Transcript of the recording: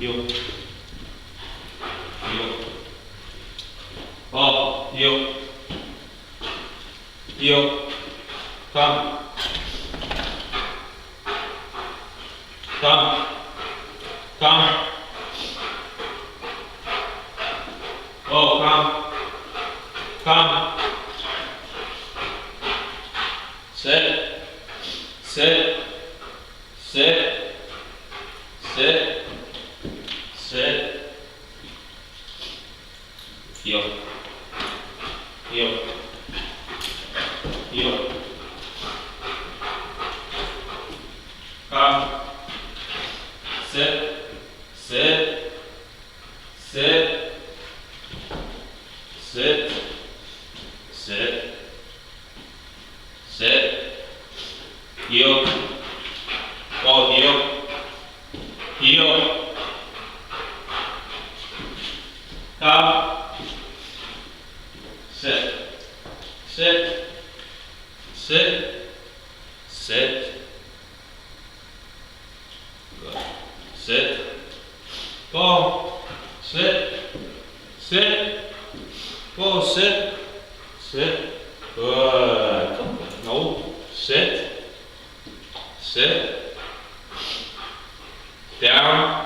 heel, heel, oh, heel, heel, come, come, come, oh, come, come, sit, sit, sit, sit, sit, heel, heel, heel, come, sit, sit, sit, sit, sit, sit, heel, oh, heel, heel, come, sit, sit, sit, sit, good, sit, go, sit, sit, go, sit, sit, good, no, sit, sit, down,